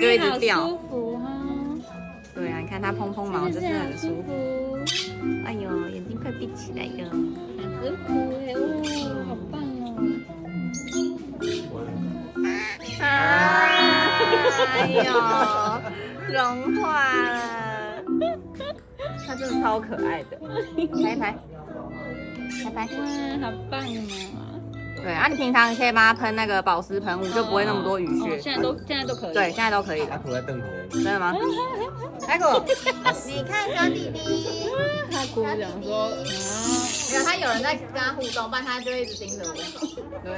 就一直掉。舒服哈。对啊，你看它蓬蓬毛就是很舒服。服，哎呦，眼睛快闭起来了。很舒服哎，哇，好棒哦！哎呦，融化了。它真的超可爱的，拍一拍，拍拍。哇，好棒哦！对啊，你平常可以帮它喷那个保湿喷雾，就不会那么多雨屑。现在都可以。对，现在都可以了。阿土在瞪你。真的吗？海狗，你看小弟弟，他哭讲说，没有，他有人在跟他互动，不然他就会一直盯着我。对。